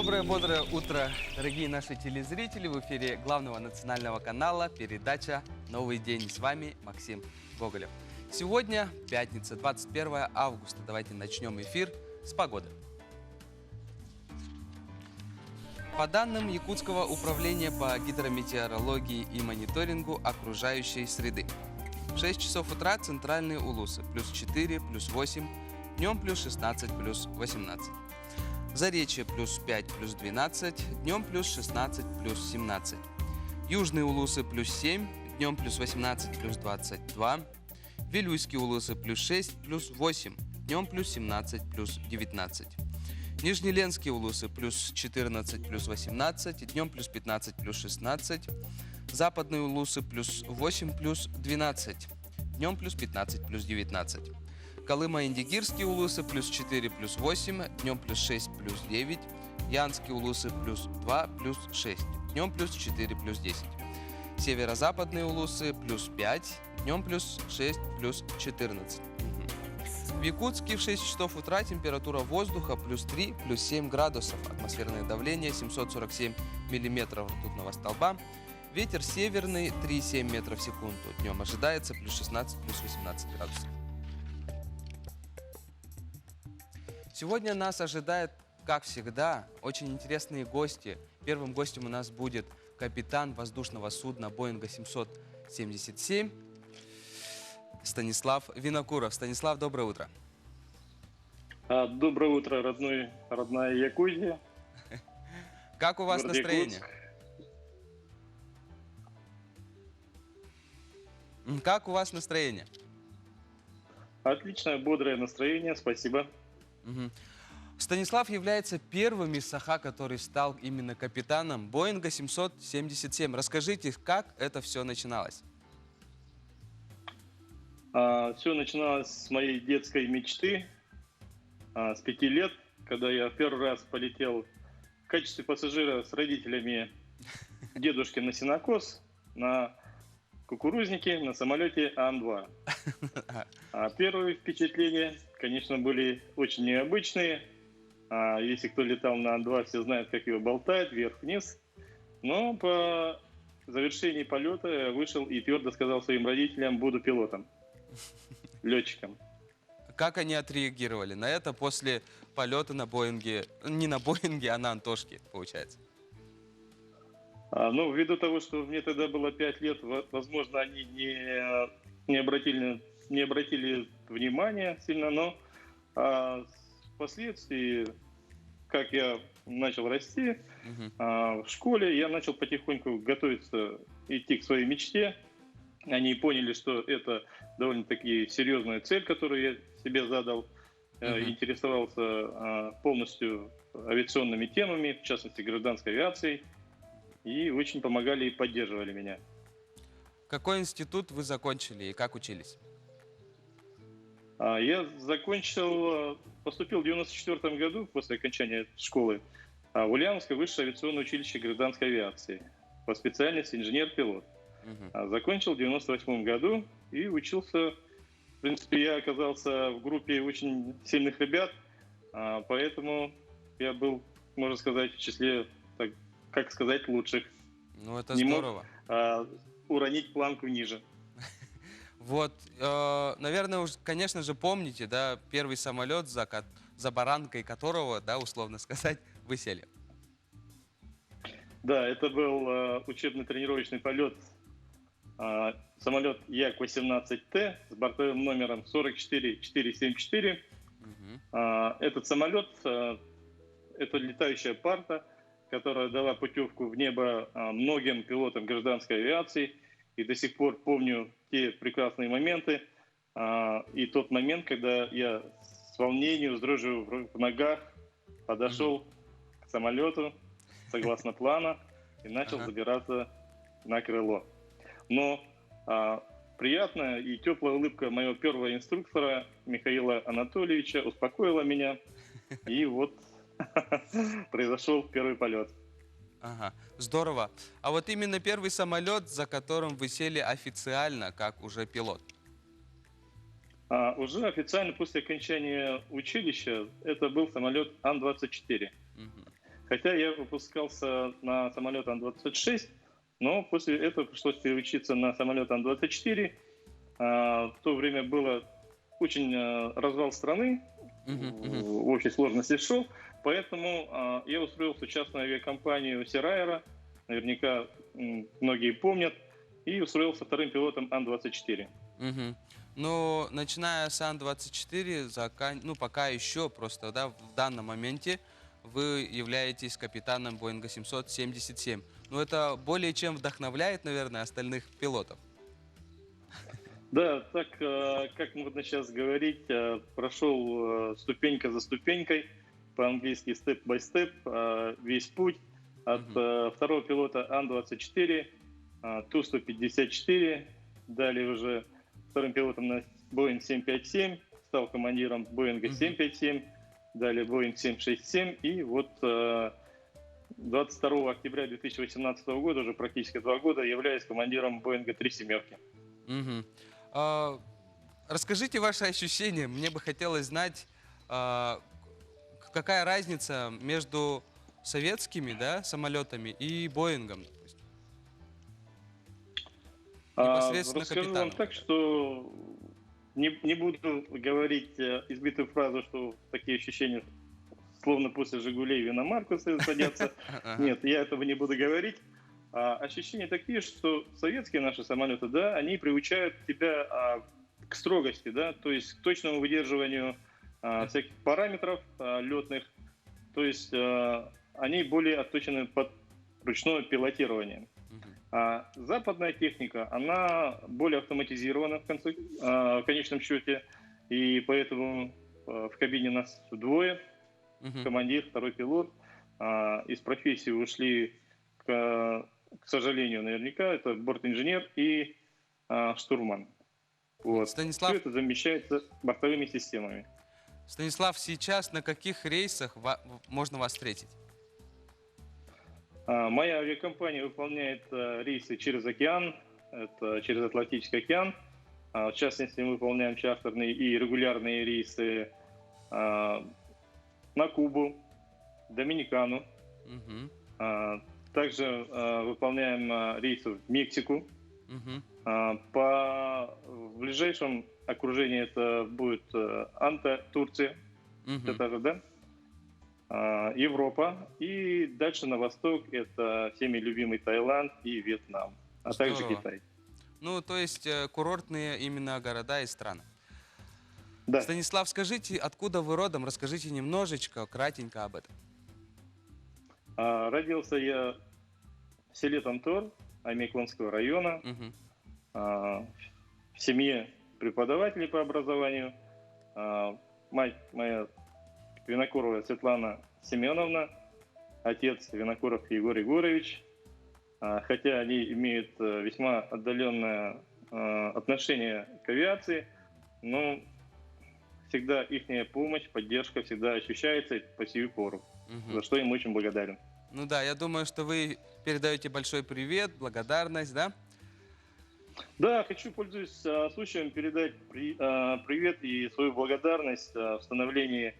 Доброе, бодрое утро, дорогие наши телезрители. В эфире главного национального канала передача «Новый день». С вами Максим Гоголев. Сегодня пятница, 21 августа. Давайте начнем эфир с погоды. По данным Якутского управления по гидрометеорологии и мониторингу окружающей среды, в 6 часов утра центральные улусы плюс 4, плюс 8, днем плюс 16, плюс 18. Заречье плюс 5, плюс 12, днем плюс 16, плюс 17. Южные улусы плюс 7, днем плюс 18, плюс 22. Вилюйские улусы плюс 6, плюс 8, днем плюс 17, плюс 19. Нижнеленские улусы плюс 14, плюс 18, днем плюс 15, плюс 16. Западные улусы плюс 8, плюс 12, днем плюс 15, плюс 19. Колыма-Индигирские улусы плюс 4, плюс 8, днем плюс 6, плюс 9. Янские улусы плюс 2, плюс 6, днем плюс 4, плюс 10. Северо-западные улусы плюс 5, днем плюс 6, плюс 14. В Якутске в 6 часов утра температура воздуха плюс 3, плюс 7 градусов. Атмосферное давление 747 миллиметров ртутного столба. Ветер северный 3,7 метров в секунду. Днем ожидается плюс 16, плюс 18 градусов. Сегодня нас ожидает, как всегда, очень интересные гости. Первым гостем у нас будет капитан воздушного судна Боинга 777 Станислав Винокуров. Станислав, доброе утро. Доброе утро, родная Якутия. Как у вас настроение? Как у вас настроение? Отличное, бодрое настроение, спасибо. Станислав является первым из Саха, который стал именно капитаном Боинга 777. Расскажите, как это все начиналось? Все начиналось с моей детской мечты, с 5 лет, когда я первый раз полетел в качестве пассажира с родителями дедушки на сенокос, на кукурузнике, на самолете Ан-2. Первые впечатления, конечно, были очень необычные. Если кто летал на Ан-2, все знают, как его болтает вверх-вниз. Но по завершении полета я вышел и твердо сказал своим родителям: буду пилотом, летчиком. Как они отреагировали на это после полета на Боинге? Не на Боинге, а на Антошке, получается. Ну, ввиду того, что мне тогда было 5 лет, возможно, они не обратили внимания сильно, но впоследствии, как я начал расти, в школе я начал потихоньку готовиться, идти к своей мечте. Они поняли, что это довольно-таки серьезная цель, которую я себе задал. Интересовался полностью авиационными темами, в частности, гражданской авиацией. И очень помогали и поддерживали меня. Какой институт вы закончили и как учились? Я поступил в 1994 году, после окончания школы, в Ульяновское высшее авиационное училище гражданской авиации по специальности инженер-пилот. Закончил в 1998 году и учился. В принципе, я оказался в группе очень сильных ребят, поэтому я был, можно сказать, в числе, как сказать, лучших. Ну, это здорово. Не мог уронить планку ниже. Вот, наверное, уж, конечно же, помните, да, первый самолет, за баранкой которого, да, условно сказать, вы сели. Да, это был учебно-тренировочный полет. Самолет Як-18Т с бортовым номером 44474. Этот самолет, это летающая парта, которая дала путевку в небо многим пилотам гражданской авиации. И до сих пор помню те прекрасные моменты. И тот момент, когда я с волнением, с дрожью в ногах подошел к самолету, согласно плана, и начал забираться на крыло. Но приятная и теплая улыбка моего первого инструктора Михаила Анатольевича успокоила меня. И вот произошел первый полет. Ага, здорово. А вот именно первый самолет, за которым вы сели официально, как уже пилот? Уже официально после окончания училища это был самолет Ан-24. Хотя я выпускался на самолет Ан-26, но после этого пришлось переучиться на самолет Ан-24. В то время было очень развал страны, Мгм, мгм. очень сложности шел, поэтому я устроился в частную авиакомпанию Сираера, наверняка многие помнят, и устроился вторым пилотом Ан-24. Мгм. Ну, начиная с Ан-24, ну, пока еще просто, да, в данном моменте вы являетесь капитаном Боинга 777. Ну, это более чем вдохновляет, наверное, остальных пилотов. Да, так как можно сейчас говорить, прошел ступенька за ступенькой, по-английски степ-бай-степ, весь путь от Мгм. второго пилота Ан-24, Ту-154, далее уже вторым пилотом на Боинг 757, стал командиром Боинга Мгм. 757, далее Боинг 767, и вот 22 октября 2018 года, уже практически 2 года, являюсь командиром Боинга 3 семерки. Мгм. А, Расскажите ваши ощущения. Мне бы хотелось знать, а, какая разница между советскими, да, самолетами и Боингом, то есть непосредственно Расскажу вам капитаном. так, что не буду говорить избитую фразу, что такие ощущения, словно после «Жигулей» в иномарку садятся. Ага. Нет, я этого не буду говорить. Ощущения такие, что советские наши самолеты, да, они приучают тебя к строгости, да, то есть к точному выдерживанию всяких параметров летных, то есть они более отточены под ручное пилотирование. Мгм. Западная техника, она более автоматизирована в конечном счете, и поэтому в кабине нас двое, Мгм. командир, второй пилот. Из профессии ушли, к сожалению, наверняка, это бортинженер и штурман. Мгм. Вот. Все Станислав, это замещается бортовыми системами. Станислав, сейчас на каких рейсах можно вас встретить? Моя авиакомпания выполняет рейсы через океан, это через Атлантический океан. В частности, мы выполняем чартерные и регулярные рейсы а, на Кубу, Доминикану. Мгм. А, Также выполняем рейсы в Мексику. Мгм. В ближайшем окружении это будет Анта, Турция, Мгм. это же, да? Европа. И дальше на восток это всеми любимый Таиланд и Вьетнам, а также Здорово. Китай. Ну, то есть курортные именно города и страны. Да. Станислав, скажите, откуда вы родом? Расскажите немножечко, кратенько об этом. Родился я в селе Тантор Аймеконского района, Мгм. в семье преподавателей по образованию. Мать моя Винокурова Светлана Семеновна, отец Винокуров Егор Егорович. Хотя они имеют весьма отдаленное отношение к авиации, но всегда их помощь, поддержка всегда ощущается по сию пору, Мгм. за что им очень благодарен. Ну да, я думаю, что вы передаете большой привет, благодарность, да? Да, хочу, пользуясь случаем, передать привет и свою благодарность в становлении,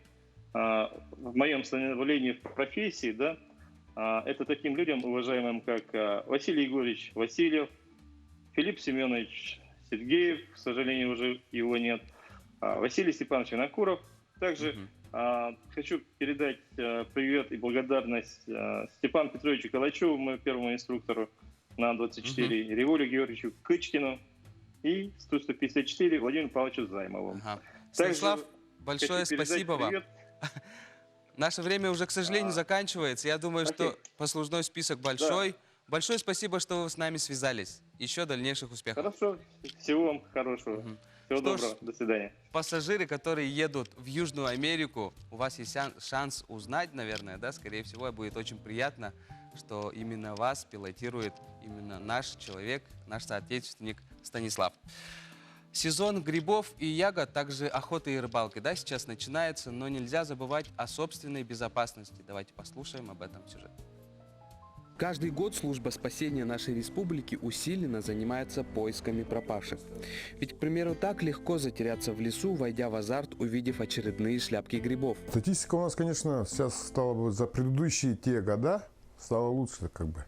в моем становлении в профессии, да, это таким людям, уважаемым, как Василий Егорович Васильев, Филипп Семенович Сергеев, к сожалению, уже его нет, Василий Степанович Винокуров. Также Мгм. хочу передать привет и благодарность Степану Петровичу Калачеву, моему первому инструктору на Мгм. 24, Григорию Георгиевичу Кычкину и Ту-154 Владимиру Павловичу Займову. Ага. Также Станислав, хочу большое передать спасибо вам. привет. Наше время уже, к сожалению, а, заканчивается. Я думаю, что Окей, послужной список да, большой. Большое спасибо, что вы с нами связались. Еще дальнейших успехов. хорошо. Всего вам хорошего. Мгм. Всего Что ж, доброго. До свидания. пассажиры, которые едут в Южную Америку, у вас есть шанс узнать, наверное, да, скорее всего, будет очень приятно, что именно вас пилотирует именно наш человек, наш соотечественник Станислав. Сезон грибов и ягод, также охоты и рыбалки, да, сейчас начинается, но нельзя забывать о собственной безопасности. Давайте послушаем об этом сюжет. Каждый год служба спасения нашей республики усиленно занимается поисками пропавших. Ведь, к примеру, так легко затеряться в лесу, войдя в азарт, увидев очередные шляпки грибов. Статистика у нас, конечно, сейчас стала бы за предыдущие те года стала лучше, как бы.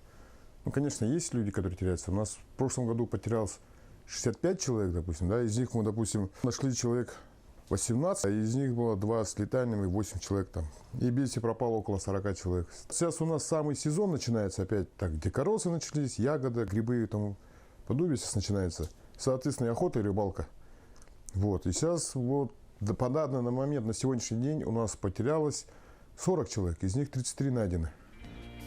Ну, конечно, есть люди, которые теряются. У нас в прошлом году потерялось 65 человек, допустим, да, из них мы, допустим, нашли человек 18, а из них было 2 с летальными, 8 человек там. И без вести пропало около 40 человек. Сейчас у нас самый сезон начинается опять, так, дикоросы начались, ягоды, грибы и тому подобное сейчас начинается. Соответственно, и охота, и рыбалка. Вот, и сейчас вот по данному момент, на сегодняшний день у нас потерялось 40 человек, из них 33 найдены.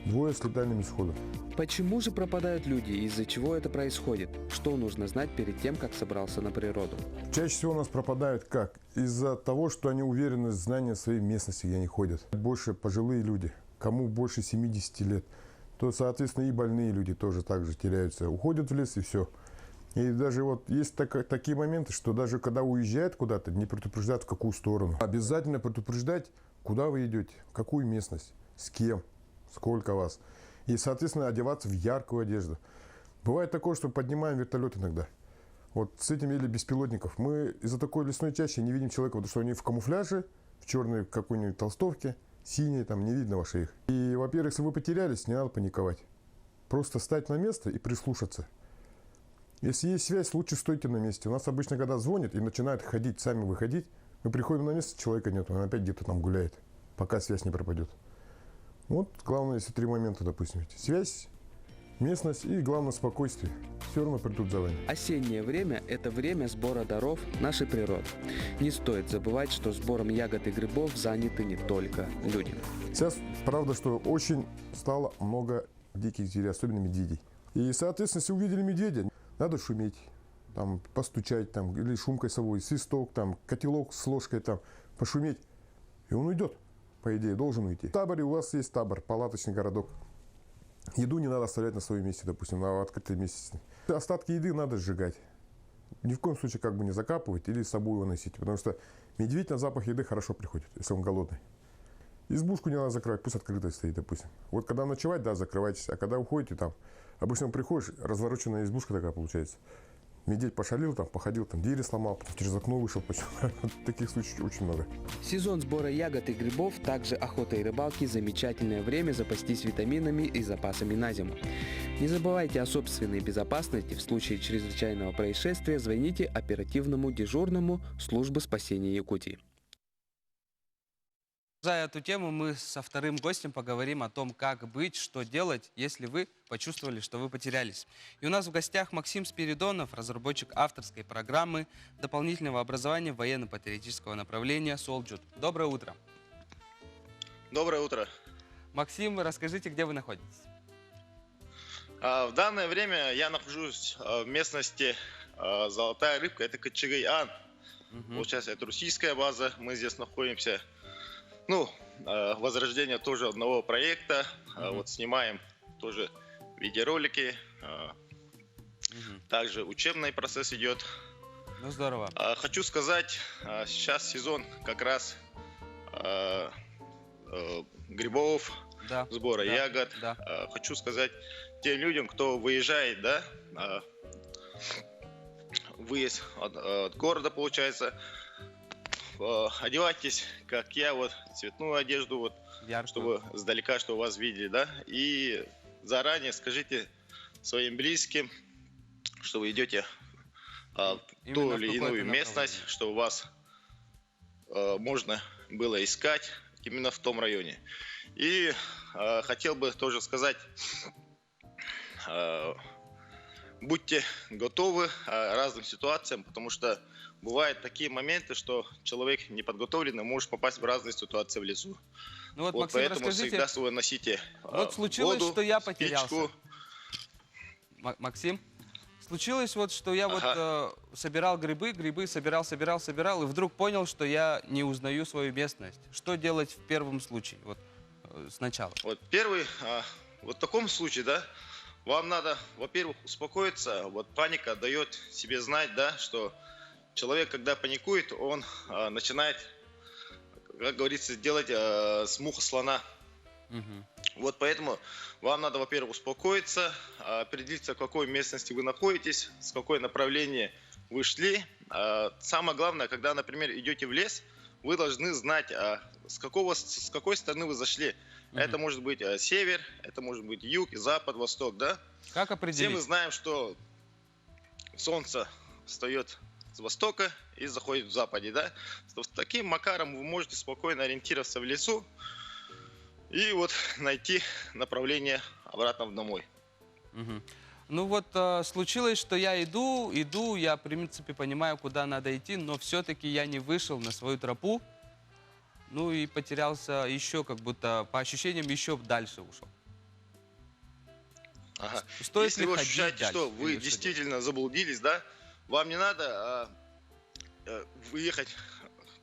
2 с летальным исходом. Почему же пропадают люди и из-за чего это происходит? Что нужно знать перед тем, как собрался на природу? Чаще всего у нас пропадают как? Из-за того, что они уверены в знании своей местности, где они ходят. Больше пожилые люди, кому больше 70 лет, то, соответственно, и больные люди тоже так же теряются. Уходят в лес и все. И даже вот есть такие моменты, что даже когда уезжают куда-то, не предупреждают, в какую сторону. Обязательно предупреждать, куда вы идете, в какую местность, с кем, сколько вас. И, соответственно, одеваться в яркую одежду. Бывает такое, что поднимаем вертолет иногда. Вот с этим или беспилотников. Мы из-за такой лесной чащи не видим человека, потому что они в камуфляже, в черной какой-нибудь толстовке, синей, там не видно ваших их. И, во-первых, если вы потерялись, не надо паниковать. Просто встать на место и прислушаться. Если есть связь, лучше стойте на месте. У нас обычно, когда звонят и начинают ходить, сами выходить, мы приходим на место, человека нет, он опять где-то там гуляет, пока связь не пропадет. Вот главное, если 3 момента, допустим. Связь, местность и, главное, спокойствие. Все равно придут за вами. Осеннее время – это время сбора даров нашей природы. Не стоит забывать, что сбором ягод и грибов заняты не только люди. Сейчас, правда, что очень стало много диких зверей, особенно медведей. И, соответственно, если увидели медведя, надо шуметь, там, постучать, там, или шумкой совой, свисток, там, котелок с ложкой, там, пошуметь, и он уйдет. По идее, должен уйти. В таборе у вас есть табор, палаточный городок. Еду не надо оставлять на своем месте, допустим, на открытом месте. Остатки еды надо сжигать. Ни в коем случае как бы не закапывать или с собой его носить. Потому что медведь на запах еды хорошо приходит, если он голодный. Избушку не надо закрывать, пусть открытой стоит, допустим. Вот когда ночевать, да, закрывайтесь. А когда уходите там, обычно приходишь, развороченная избушка такая получается. Медведь пошалил, там, походил, там, двери сломал, потом через окно вышел. Таких случаев очень много. Сезон сбора ягод и грибов, также охота и рыбалки – замечательное время запастись витаминами и запасами на зиму. Не забывайте о собственной безопасности. В случае чрезвычайного происшествия звоните оперативному дежурному службы спасения Якутии. За эту тему мы со вторым гостем поговорим о том, как быть, что делать, если вы почувствовали, что вы потерялись. И у нас в гостях Максим Спиридонов, разработчик авторской программы дополнительного образования военно-патриотического направления «Солджут». Доброе утро. Доброе утро. Максим, расскажите, где вы находитесь? В данное время я нахожусь в местности Золотая Рыбка, это Кочегай-Ан. Получается, это российская база, мы здесь находимся. Ну, возрождение тоже одного проекта, вот снимаем тоже видеоролики, также учебный процесс идет. Ну, здорово. Хочу сказать, сейчас сезон как раз грибов, Да, сбора да, ягод. да. Хочу сказать тем людям, кто выезжает, да, выезд от города, получается, одевайтесь, как я, вот, цветную одежду, вот, Яркую. чтобы сдалека, чтобы вас видели, да, и заранее скажите своим близким, что вы идете в ту или иную местность, что вас можно было искать именно в том районе. И хотел бы тоже сказать, будьте готовы к разным ситуациям, потому что бывают такие моменты, что человек неподготовленный может попасть в разные ситуации в лесу. Ну вот, Вот Максим, поэтому расскажите, всегда свой носите вот случилось, воду, что я потерялся. спичку. Максим, случилось вот, что я вот собирал грибы, собирал, и вдруг понял, что я не узнаю свою местность. Что делать в первом случае, вот сначала? Вот первый, вот в таком случае, да, вам надо, во-первых, успокоиться. Вот паника дает себе знать, да, что человек, когда паникует, он начинает, как говорится, делать с муха слона. Вот поэтому вам надо, во-первых, успокоиться, определиться, в какой местности вы находитесь, с какое направление вы шли. Самое главное, когда, например, идете в лес, вы должны знать, с какой стороны вы зашли. Это может быть север, это может быть юг, запад, восток, да? Как Все определить? мы знаем, что солнце встает с востока и заходит в западе, да? С таким макаром вы можете спокойно ориентироваться в лесу и вот найти направление обратно домой. Мгм. Ну вот случилось, что я иду, я в принципе понимаю, куда надо идти, но все-таки я не вышел на свою тропу, ну и потерялся еще, как будто по ощущениям еще дальше ушел. Ага. Стоит Если ли вы ходить ощущаете, дальше что вы или что действительно заблудились, да, вам не надо выехать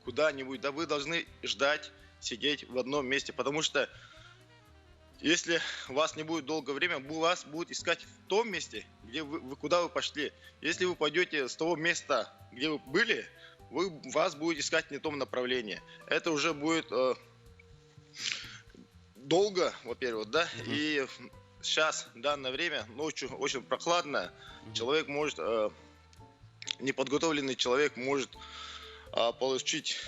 куда-нибудь, да, вы должны ждать, сидеть в одном месте, потому что если вас не будет долгое время, вас будут искать в том месте, где куда вы пошли. Если вы пойдете с того места, где вы были, вас будут искать не в том направлении. Это уже будет долго, во-первых, да, и сейчас, в данное время, ночью очень прохладно, человек может, неподготовленный человек может получить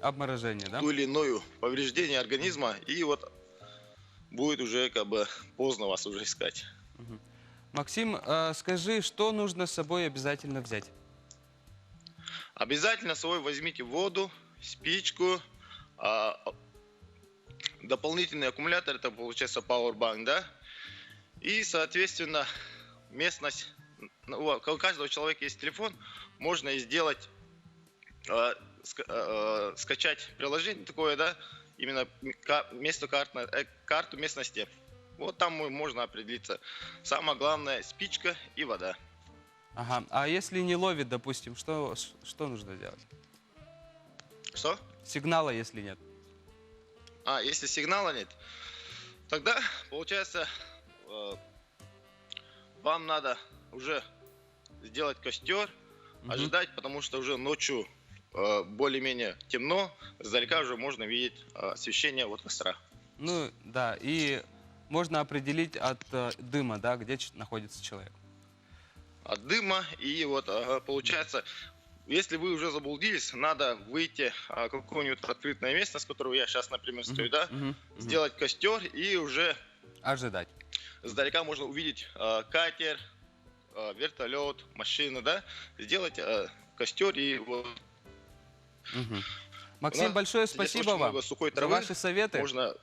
Обморожение, да? ту или иную повреждение организма, и вот будет уже как бы поздно вас уже искать. Максим, скажи, что нужно с собой обязательно взять? Обязательно с собой возьмите воду, спичку, дополнительный аккумулятор, это получается Powerbank, да? И, соответственно, местность, у каждого человека есть телефон, можно и сделать, скачать приложение такое, да, именно карту местности. Вот там можно определиться. Самое главное — спичка и вода. Ага. А если не ловит, допустим, что нужно делать? Что? Сигнала, если нет. Если сигнала нет, тогда, получается, вам надо уже сделать костер, ожидать, потому что уже ночью более-менее темно, издалека уже можно видеть освещение от костра. Ну, да, и можно определить от дыма, да, где находится человек. От дыма, и вот получается, если вы уже заблудились, надо выйти в какое-нибудь открытое место, с которого я сейчас, например, стою, да, сделать костер и уже ожидать. издалека можно увидеть катер, вертолет, машину, да, сделать костер и вот. Максим, большое спасибо вам за ваши советы. Можно...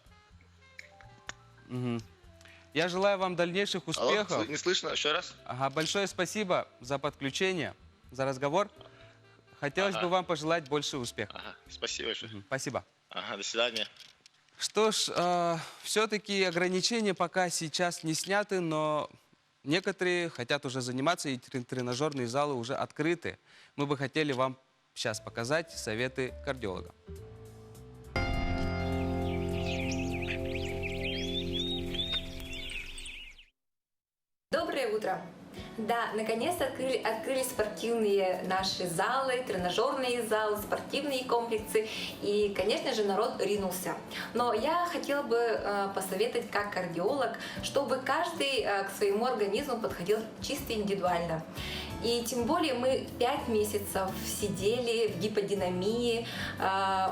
Я желаю вам дальнейших успехов. Алло, не слышно? Еще раз? Ага, большое спасибо за подключение, за разговор. Хотелось бы вам пожелать больше успеха. Спасибо большое. Спасибо. До свидания. Что ж, все-таки ограничения пока сейчас не сняты, но некоторые хотят уже заниматься, и тренажерные залы уже открыты. Мы бы хотели вам сейчас показать советы кардиолога. Доброе утро! Да, наконец-то открылись спортивные наши залы, тренажерные залы, спортивные комплексы. И, конечно же, народ ринулся. Но я хотела бы посоветовать как кардиолог, чтобы каждый к своему организму подходил чисто индивидуально. И тем более мы 5 месяцев сидели в гиподинамии,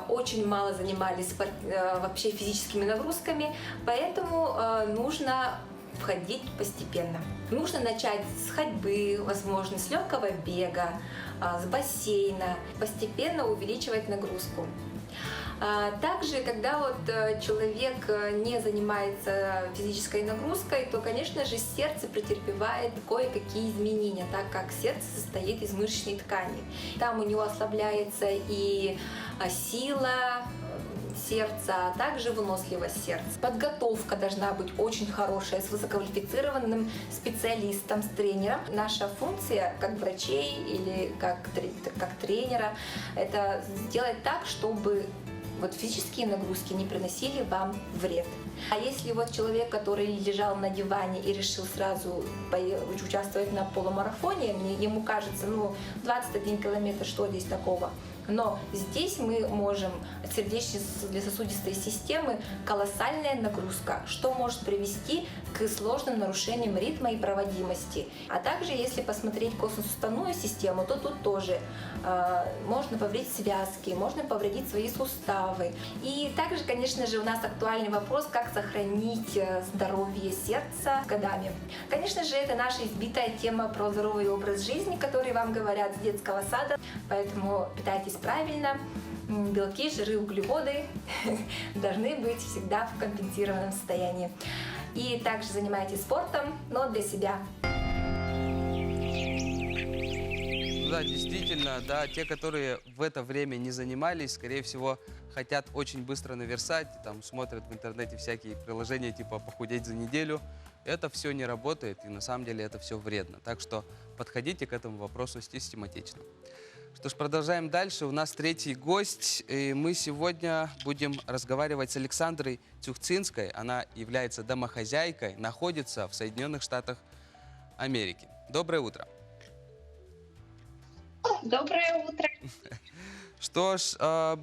очень мало занимались вообще физическими нагрузками, поэтому нужно входить постепенно. Нужно начать с ходьбы, возможно, с легкого бега, с бассейна, постепенно увеличивать нагрузку. Также, когда вот человек не занимается физической нагрузкой, то, конечно же, сердце претерпевает кое-какие изменения, так как сердце состоит из мышечной ткани. Там у него ослабляется и сила сердца, а также выносливость сердца. Подготовка должна быть очень хорошая, с высококвалифицированным специалистом, с тренером. Наша функция как врачей или как тренера — это сделать так, чтобы вот физические нагрузки не приносили вам вред. А если вот человек, который лежал на диване и решил сразу участвовать на полумарафоне, ему кажется, 21 километр, что здесь такого? Но здесь мы можем от сердечно-сосудистой системы колоссальная нагрузка, что может привести к сложным нарушениям ритма и проводимости. А также, если посмотреть костно-суставную систему, то тут тоже можно повредить связки, можно повредить свои суставы. И также, конечно же, у нас актуальный вопрос, как сохранить здоровье сердца с годами. Конечно же, это наша избитая тема про здоровый образ жизни, который вам говорят с детского сада. Поэтому питайтесь правильно. Белки, жиры, углеводы должны быть всегда в компенсированном состоянии. И также занимайтесь спортом, но для себя. Да, действительно, да, те, которые в это время не занимались, скорее всего, хотят очень быстро наверстать, там смотрят в интернете всякие приложения типа «похудеть за неделю». Это все не работает, и на самом деле это все вредно. Так что подходите к этому вопросу систематично. Что ж, продолжаем дальше. У нас третий гость, и мы сегодня будем разговаривать с Александрой Тюхцинской. Она является домохозяйкой, находится в Соединенных Штатах Америки. Доброе утро. Доброе утро. Что ж,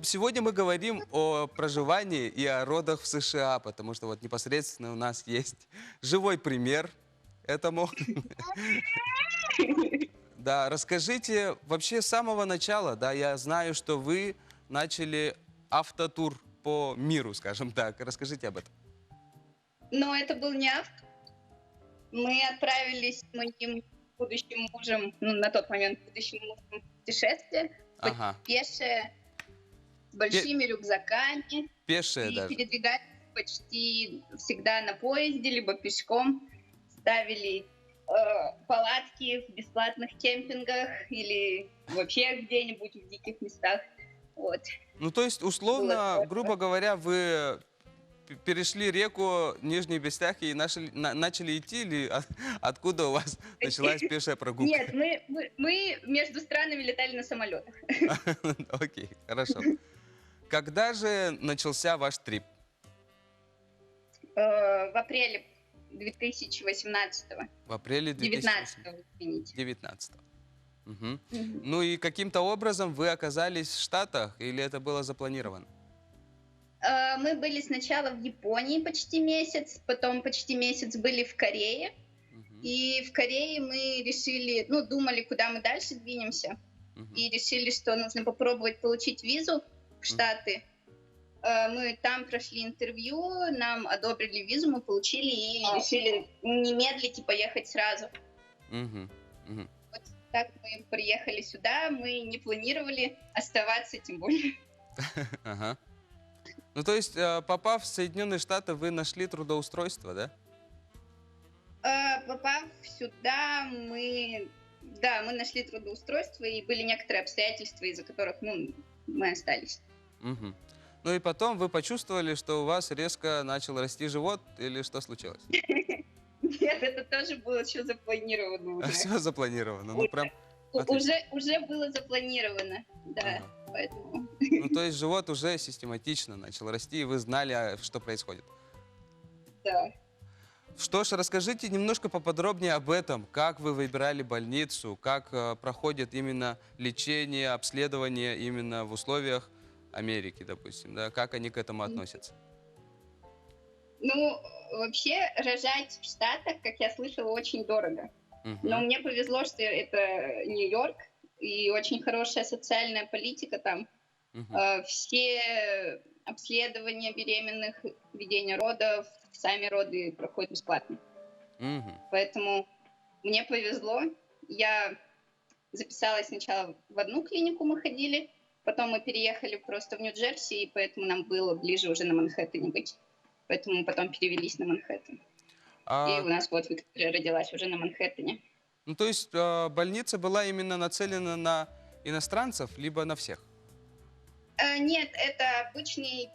сегодня мы говорим о проживании и о родах в США, потому что вот непосредственно у нас есть живой пример этому. Да, расскажите вообще с самого начала, да, я знаю, что вы начали автотур по миру, скажем так. Расскажите об этом. Но это был не авто. Мы отправились с моим будущим мужем, ну, на тот момент будущим мужем, в путешествие, пешее, с большими рюкзаками. Пешее и даже. передвигались почти всегда на поезде, либо пешком. Ставили палатки в бесплатных кемпингах или вообще где-нибудь в диких местах. Вот. Ну, то есть, условно, грубо говоря, вы перешли реку Нижний Бестяхи и начали идти, или откуда у вас началась пешая прогулка? Нет, мы между странами летали на самолетах. Окей, хорошо. Когда же начался ваш трип? В апреле 2018-го. В апреле 19-го, извините. 19-го. Угу. Ну и каким-то образом вы оказались в Штатах, или это было запланировано? Мы были сначала в Японии почти месяц, потом почти месяц были в Корее. И в Корее мы решили, ну, думали, куда мы дальше двинемся. И решили, что нужно попробовать получить визу в Штаты. Мы там прошли интервью, нам одобрили визу, мы получили и решили не медлить и поехать сразу. Вот так мы приехали сюда, мы не планировали оставаться, тем более. Ага. Ну, то есть, попав в Соединенные Штаты, вы нашли трудоустройство, да? Попав сюда, мы нашли трудоустройство, и были некоторые обстоятельства, из-за которых, мы остались. Угу. Ну и потом вы почувствовали, что у вас резко начал расти живот, или что случилось? Нет, это тоже было все запланировано уже. Все запланировано, ну прям Уже было запланировано, да, поэтому... Ну то есть живот уже систематично начал расти, и вы знали, что происходит. Да. Что ж, расскажите немножко поподробнее об этом, как вы выбирали больницу, как проходит именно лечение, обследование именно в условиях Америки, допустим, да, как они к этому относятся? Ну, вообще, рожать в Штатах, как я слышала, очень дорого. Но мне повезло, что это Нью-Йорк, и очень хорошая социальная политика там. Все обследования беременных, ведение родов, сами роды проходят бесплатно. Поэтому мне повезло. Я записалась сначала в одну клинику, мы ходили, потом мы переехали просто в Нью-Джерси, и поэтому нам было ближе уже на Манхэттене быть. Поэтому мы потом перевелись на Манхэттен. И у нас вот Виктория родилась уже на Манхэттене. Ну, то есть больница была именно нацелена на иностранцев, либо на всех? Нет, это обычный,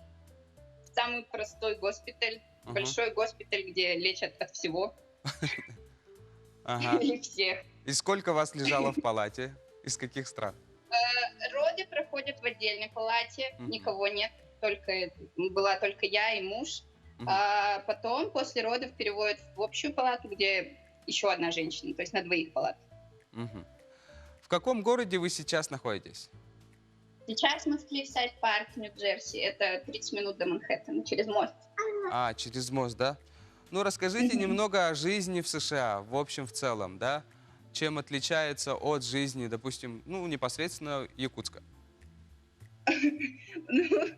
самый простой госпиталь. Большой госпиталь, где лечат от всего. И всех. И сколько вас лежало в палате? Из каких стран? Роды проходят в отдельной палате, никого нет. Была только я и муж. А потом, после родов, переводят в общую палату, где еще одна женщина, то есть на двоих палат. В каком городе вы сейчас находитесь? Сейчас мы в Клиффсайд-парк, Нью-Джерси. Это 30 минут до Манхэттена через мост. А, через мост, да? Ну, расскажите немного о жизни в США, в общем, в целом, да? Чем отличается от жизни, допустим, ну, непосредственно Якутска? Ну,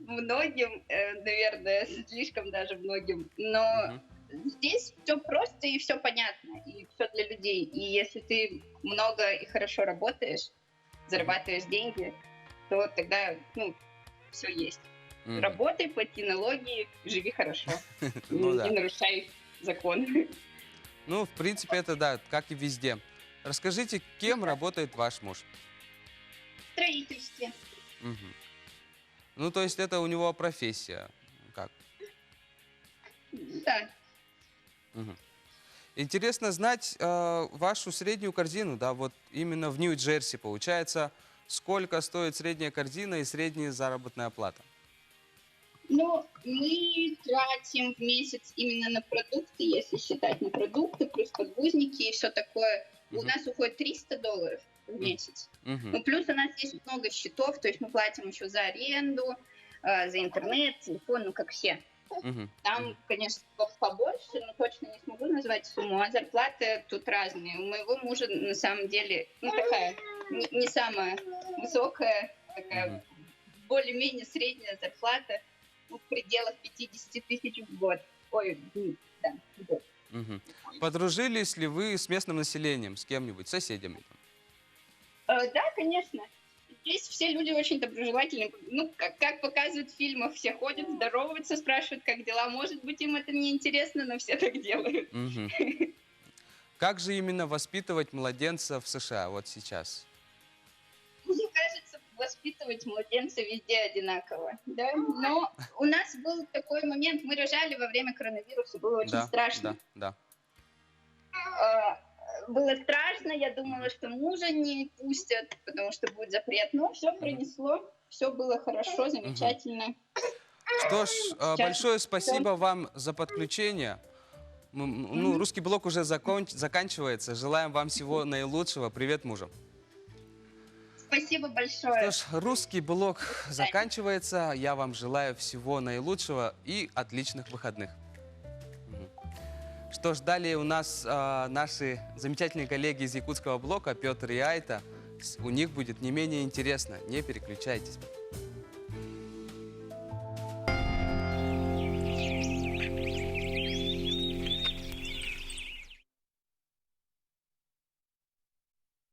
многим, наверное, слишком даже многим. Но здесь все просто и все понятно, и все для людей. И если ты много и хорошо работаешь, зарабатываешь деньги, то тогда, ну, все есть. Работай, плати налоги, живи хорошо. Ну да. Не нарушай закон. Ну, в принципе, это да, как и везде. Расскажите, кем работает ваш муж? В строительстве. Мгм. Ну, то есть это у него профессия. Как? Да. Мгм. Интересно знать вашу среднюю корзину, да, вот именно в Нью-Джерси получается, сколько стоит средняя корзина и средняя заработная плата? Ну, мы тратим в месяц именно на продукты, если считать на продукты, плюс подгузники и все такое. У нас уходит $300 в месяц. Мгм. Ну, плюс у нас есть много счетов, то есть мы платим еще за аренду, за интернет, телефон, ну, как все. Мгм. Там, конечно, побольше, но точно не смогу назвать сумму, а зарплаты тут разные. У моего мужа, на самом деле, ну, такая, не самая высокая, такая более-менее средняя зарплата, ну, в пределах 50 тысяч в год. Ой, да, в год. Мгм. Подружились ли вы с местным населением, с кем-нибудь, соседями? Да, конечно. Здесь все люди очень доброжелательные. Ну, как показывают в фильмах, все ходят, здороваются, спрашивают, как дела. Может быть, им это не интересно, но все так делают. Мгм. Как же именно воспитывать младенца в США вот сейчас? Мне кажется, воспитывать младенца везде одинаково, да? Но у нас был такой момент, мы рожали во время коронавируса, было очень Да, страшно. да. Было страшно, я думала, что мужа не пустят, потому что будет запрет. Но все пронесло, все было хорошо, замечательно. Что ж, Сейчас большое спасибо вам за подключение. Ну, русский блок уже заканчивается. Желаем вам всего наилучшего. Привет мужу. Спасибо большое. Что ж, русский блок заканчивается. Я вам желаю всего наилучшего и отличных выходных. Что ж, далее у нас наши замечательные коллеги из якутского блока Петр и Айта. У них будет не менее интересно. Не переключайтесь.